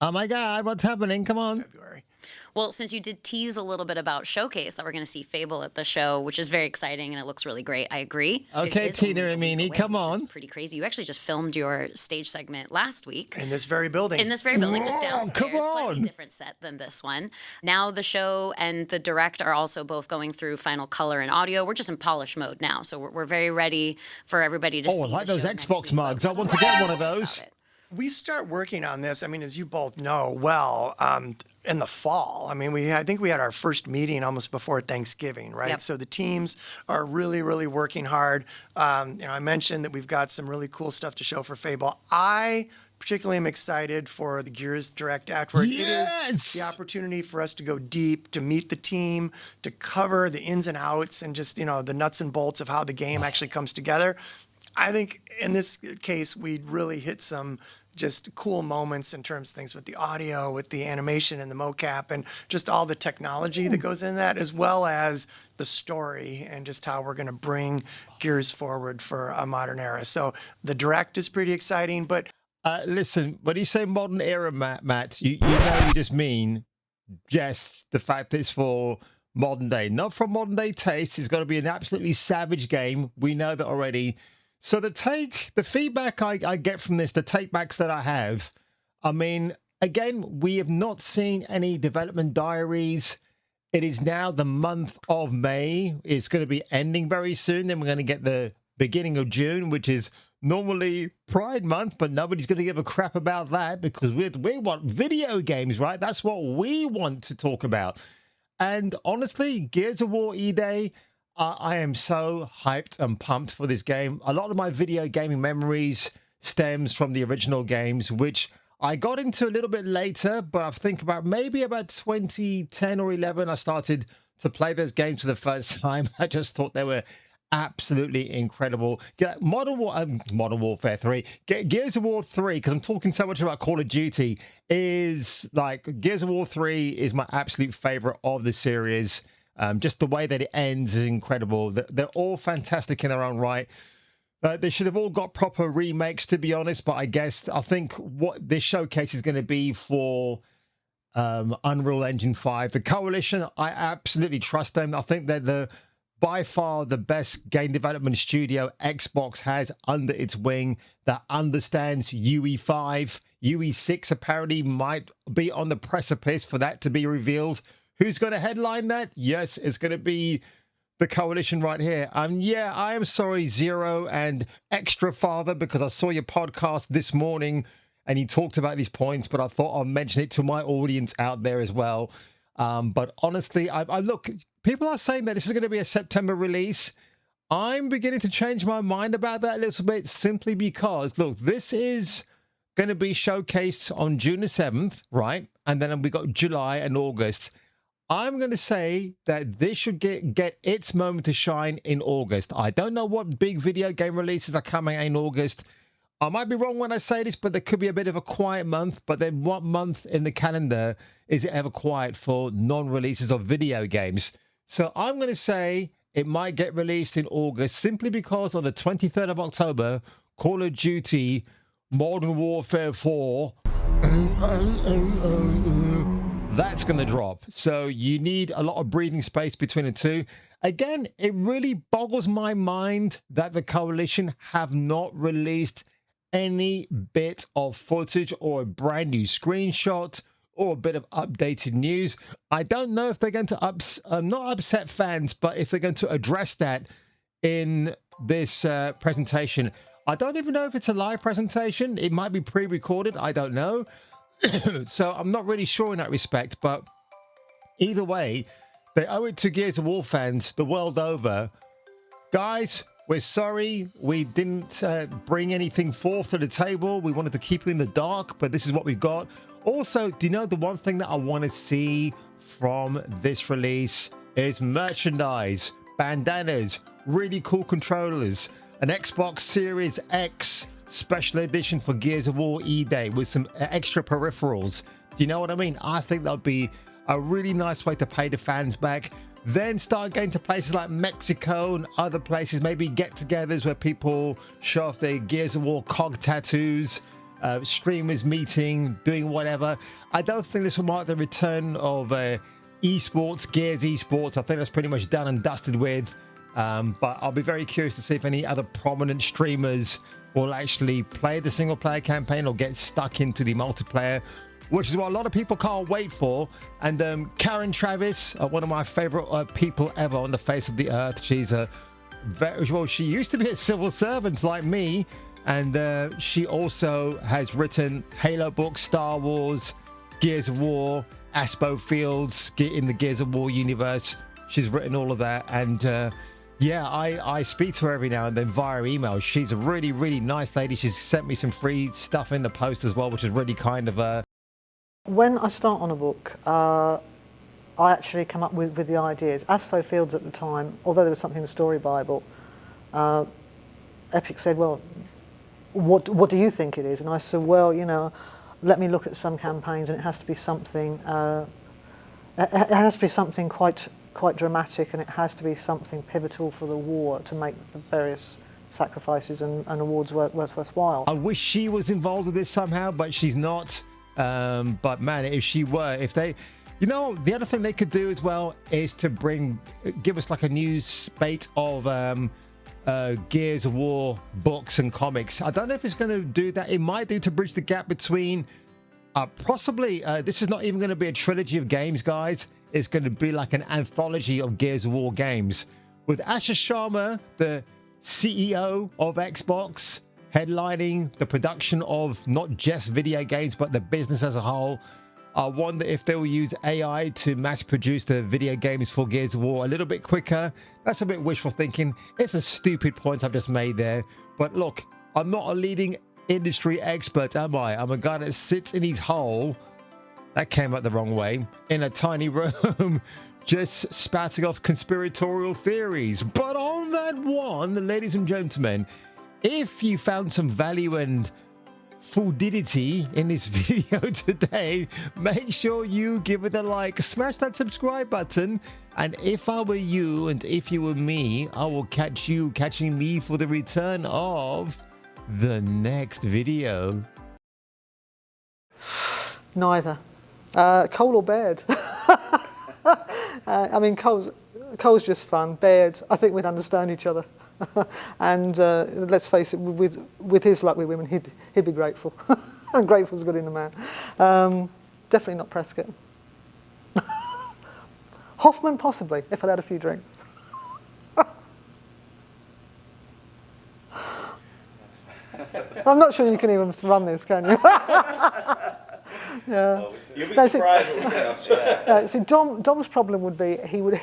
Oh my God, what's happening? Come on. February. Well, since you did tease a little bit about Showcase that we're going to see Fable at the show, which is very exciting and it looks really great. I agree. It Okay, is Tina only a and week Meanie, away, come which is on. pretty crazy. You actually just filmed your stage segment last week. In this very building. In this very building, just Whoa, downstairs, come slightly on. different set than this one. Now the show and the direct are also both going through final color and audio. We're just in polish mode now, so we're very ready for everybody to see. Oh, I like the those show next Xbox week, mugs. but I want to get one of about those. it. We start working on this, I mean, as you both know well, in the fall. I mean, I think we had our first meeting almost before Thanksgiving, right? Yep. So the teams are really, really working hard. I mentioned that we've got some really cool stuff to show for Fable. I particularly am excited for the Gears Direct afterward. It is the opportunity for us to go deep, to meet the team, to cover the ins and outs and just, the nuts and bolts of how the game actually comes together. I think in this case, we really hit some just cool moments in terms of things with the audio, with the animation and the mocap, and just all the technology that goes in that, as well as the story and just how we're going to bring Gears forward for a modern era. So the direct is pretty exciting, but Listen, when you say modern era, Matt, you know you just mean just the fact that it's for modern day, not for modern day taste. It's got to be an absolutely savage game. We know that already. So the feedback I get from this, the takebacks that I have, I mean, again, we have not seen any development diaries. It is now the month of May. It's going to be ending very soon. Then we're going to get the beginning of June, which is normally Pride Month, but nobody's going to give a crap about that because we want video games, right? That's what we want to talk about. And honestly, Gears of War E-Day, I am so hyped and pumped for this game. A lot of my video gaming memories stems from the original games, which I got into a little bit later, but I think maybe about 2010 or 11, I started to play those games for the first time. I just thought they were absolutely incredible. Modern Warfare 3, Gears of War 3, because I'm talking so much about Call of Duty, is like Gears of War 3 is my absolute favorite of the series. Just the way that it ends is incredible. They're all fantastic in their own right. They should have all got proper remakes, to be honest, but I think what this showcase is going to be for Unreal Engine 5. The Coalition, I absolutely trust them. I think they're by far the best game development studio Xbox has under its wing that understands UE5. UE6 apparently might be on the precipice for that to be revealed. Who's going to headline that? Yes, it's going to be the Coalition right here. Yeah, I am sorry, Zero and Extra Father, because I saw your podcast this morning and you talked about these points, but I thought I'll mention it to my audience out there as well. But honestly, I look, people are saying that this is going to be a September release. I'm beginning to change my mind about that a little bit, simply because, look, this is going to be showcased on June the 7th, right? And then we got July and August. I'm going to say that this should get its moment to shine in August. I don't know what big video game releases are coming out in August. I might be wrong when I say this, but there could be a bit of a quiet month. But then what month in the calendar is it ever quiet for non-releases of video games? So I'm going to say it might get released in August simply because on the 23rd of October, Call of Duty Modern Warfare 4... that's going to drop. So you need a lot of breathing space between the two. Again, it really boggles my mind that the Coalition have not released any bit of footage or a brand new screenshot or a bit of updated news. I don't know if they're going to not upset fans, but if they're going to address that in this presentation. I don't even know if it's a live presentation. It might be pre-recorded. I don't know. So I'm not really sure in that respect, but either way, they owe it to Gears of War fans the world over. Guys, we're sorry we didn't bring anything forth to the table. We wanted to keep it in the dark, but this is what we've got. Also, do you know the one thing that I want to see from this release is merchandise, bandanas, really cool controllers, an Xbox Series X special edition for Gears of War E-Day with some extra peripherals. Do you know what I mean? I think that'll be a really nice way to pay the fans back. Then start going to places like Mexico and other places, maybe get-togethers where people show off their Gears of War COG tattoos. streamers meeting, doing whatever. I don't think this will mark the return of esports, Gears esports. I think that's pretty much done and dusted with. But I'll be very curious to see if any other prominent streamers will actually play the single player campaign or get stuck into the multiplayer, which is what a lot of people can't wait for. And Karen Travis, one of my favorite people ever on the face of the earth. She's a she used to be a civil servant like me, and she also has written Halo books, Star Wars, Gears of War, Aspo Fields in the Gears of War universe. She's written all of that, and yeah, I speak to her every now and then via email. She's a really, really nice lady. She's sent me some free stuff in the post as well, which is really kind of her. When I start on a book, I actually come up with the ideas. Aspo Fields at the time, although there was something in the story Bible, Epic said, well, what do you think it is? And I said, well, you know, let me look at some campaigns, and it has to be something quite dramatic, and it has to be something pivotal for the war to make the various sacrifices and awards worthwhile. I wish she was involved with this somehow, but she's not. But man, if she were, if they, you know, the other thing they could do as well is to give us like a new spate of Gears of War books and comics. I don't know if it's going to do that. It might do to bridge the gap between possibly this is not even going to be a trilogy of games, guys. It's going to be like an anthology of Gears of War games with Asher Sharma, the CEO of Xbox, headlining the production of not just video games but the business as a whole. I wonder if they will use AI to mass produce the video games for Gears of War a little bit quicker. That's a bit wishful thinking. It's a stupid point I've just made there. But look, I'm not a leading industry expert, am I? I'm a guy that sits in his hole, that came out the wrong way, in a tiny room, just spouting off conspiratorial theories. But on that one, ladies and gentlemen, if you found some value and fluidity in this video today, make sure you give it a like, smash that subscribe button, and if I were you and if you were me, I will catch you catching me for the return of the next video. Neither. Cole or Baird? I mean, Cole's just fun. Baird, I think we'd understand each other. And let's face it, with his luck with women, he'd be grateful. And grateful's good in a man. Definitely not Prescott. Hoffman, possibly, if I'd had a few drinks. I'm not sure you can even run this, can you? Yeah. You'll be surprised what we can else. Yeah. See, Dom's problem would be he would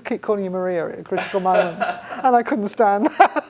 keep calling you Maria at critical moments, and I couldn't stand that.